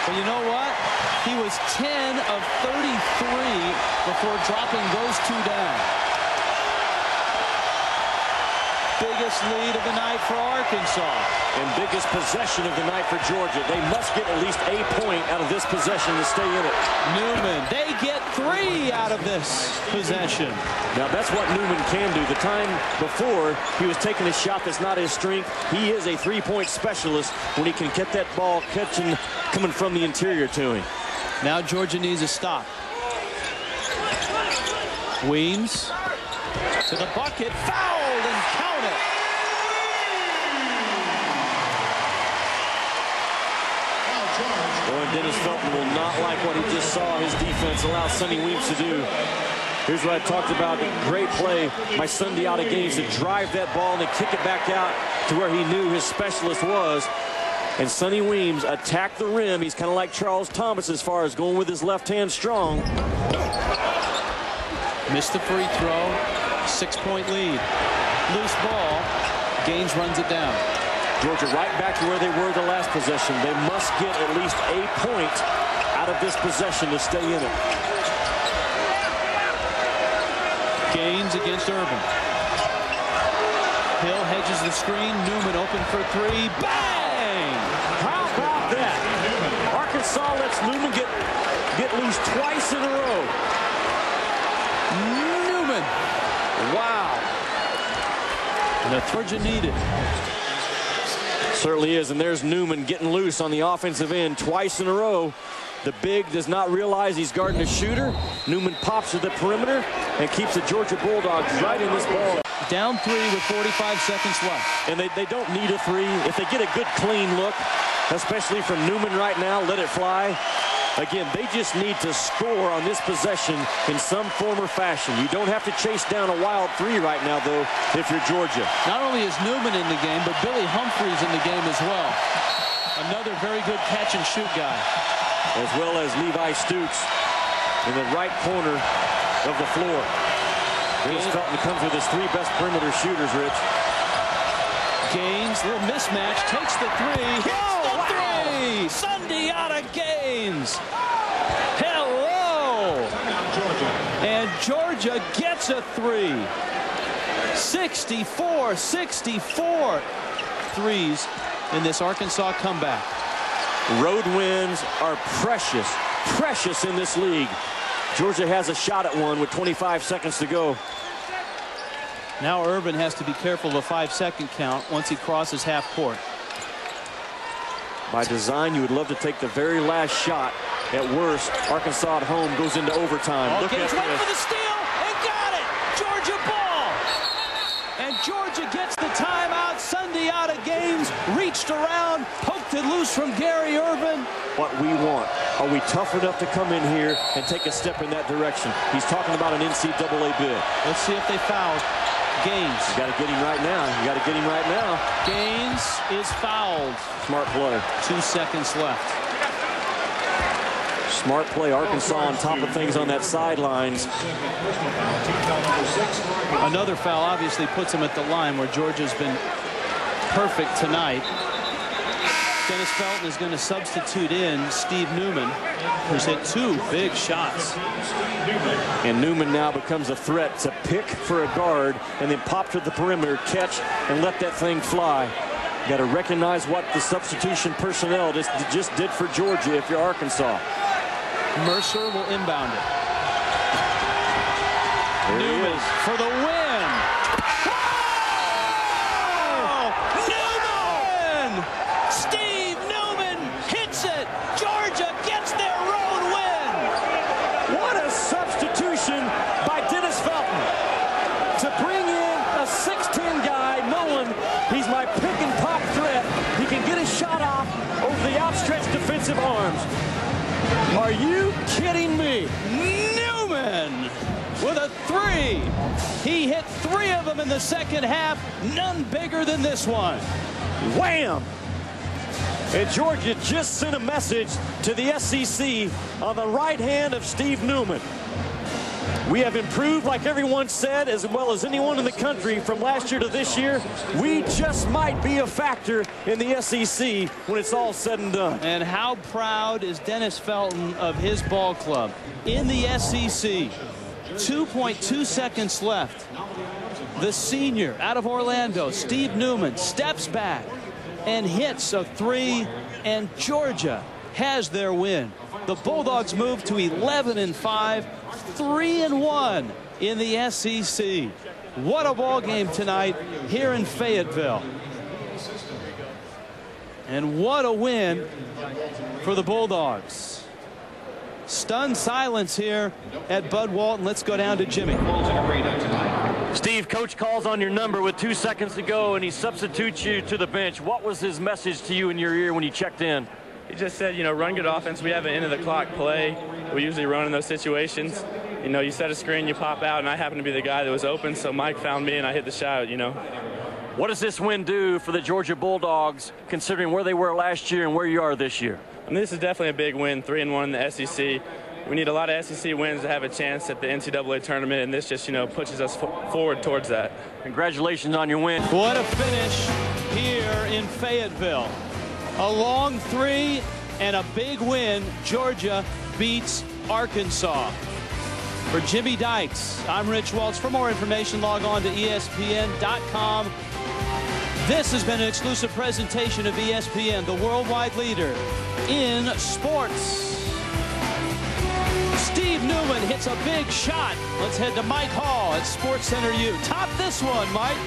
But you know what? He was 10 of 33 before dropping those two down. Biggest lead of the night for Arkansas. And biggest possession of the night for Georgia. They must get at least a point out of this possession to stay in it. Newman, they get 3 out of this possession. Now that's what Newman can do. The time before, he was taking a shot that's not his strength. He is a three-point specialist when he can get that ball coming from the interior to him. Now Georgia needs a stop. Weems to the bucket, fouled, and count it. Boy, Dennis Felton will not like what he just saw his defense allow Sonny Weems to do. Here's what I talked about, a great play by Sunday out of games to drive that ball and then kick it back out to where he knew his specialist was. And Sonny Weems attacked the rim. He's kind of like Charles Thomas as far as going with his left hand strong. Missed the free throw. 6-point lead. Loose ball. Gaines runs it down. Georgia right back to where they were the last possession. They must get at least a point out of this possession to stay in it. Gaines against Urban. Hill hedges the screen. Newman open for 3. Bang! How about that? Arkansas lets Newman get loose twice in a row. Newman. Wow. And the Georgia needed. Certainly is, and there's Newman getting loose on the offensive end twice in a row. The big does not realize he's guarding a shooter. Newman pops to the perimeter and keeps the Georgia Bulldogs right in this ball. Down 3 with 45 seconds left. And they don't need a 3. If they get a good clean look, especially from Newman right now, let it fly. Again, they just need to score on this possession in some form or fashion. You don't have to chase down a wild 3 right now, though, if you're Georgia. Not only is Newman in the game, but Billy Humphrey's in the game as well. Another very good catch and shoot guy. As well as Levi Stoops in the right corner of the floor. Dennis Felton comes with his 3 best perimeter shooters, Rich. Gaines, little mismatch, takes the 3. Hits the 3! Sunday out of Gaines. Hello! And Georgia gets a 3. 64-64. Threes in this Arkansas comeback. Road wins are precious, precious in this league. Georgia has a shot at one with 25 seconds to go. Now Urban has to be careful of a 5-second count once he crosses half court. By design, you would love to take the very last shot. At worst, Arkansas at home goes into overtime. Look at this. Went for the steal and got it. Georgia ball. And Georgia gets the timeout. Sunday out of Gaines. Reached around, poked it loose from Gary Urban. What we want. Are we tough enough to come in here and take a step in that direction? He's talking about an NCAA bid. Let's see if they foul. Gaines. You got to get him right now. You got to get him right now. Gaines is fouled. Smart play. 2 seconds left. Smart play. Arkansas on top of things on that sidelines. Another foul obviously puts him at the line where Georgia's been perfect tonight. Dennis Felton is going to substitute in Steve Newman, who's hit 2 big shots. And Newman now becomes a threat to pick for a guard and then pop to the perimeter, catch, and let that thing fly. You got to recognize what the substitution personnel just did for Georgia if you're Arkansas. Mercer will inbound it. Newman for the win. Oh, Newman! Steve Newman hits it. Georgia gets their road win. What a substitution by Dennis Felton to bring in a 6'10" guy knowing he's my pick and pop threat. He can get his shot off over the outstretched defensive arms. Are you kidding me? Newman with a 3. He hit 3 of them in the second half. None bigger than this one. Wham! And Georgia just sent a message to the SEC on the right hand of Steve Newman. We have improved, like everyone said, as well as anyone in the country from last year to this year. We just might be a factor in the SEC when it's all said and done. And how proud is Dennis Felton of his ball club in the SEC? 2.2 seconds left. The senior out of Orlando, Steve Newman, steps back and hits a three, and Georgia has their win. The Bulldogs move to 11-5, 3-1 in the SEC. What a ball game tonight here in Fayetteville. And what a win for the Bulldogs. Stunned silence here at Bud Walton. Let's go down to Jimmy. Steve, coach calls on your number with 2 seconds to go, and he substitutes you to the bench. What was his message to you in your ear when you checked in? He just said, you know, run good offense. We have an end-of-the-clock play. We usually run in those situations. You know, you set a screen, you pop out, and I happen to be the guy that was open, so Mike found me, and I hit the shot, you know. What does this win do for the Georgia Bulldogs, considering where they were last year and where you are this year? I mean, this is definitely a big win, 3-1 in the SEC. We need a lot of SEC wins to have a chance at the NCAA tournament, and this just, you know, pushes us forward towards that. Congratulations on your win. What a finish here in Fayetteville. A long three and a big win. Georgia beats Arkansas. For Jimmy Dykes, I'm Rich Waltz. For more information, log on to ESPN.com. This has been an exclusive presentation of ESPN, the worldwide leader in sports. Steve Newman hits a big shot. Let's head to Mike Hall at SportsCenter U. Top this one, Mike.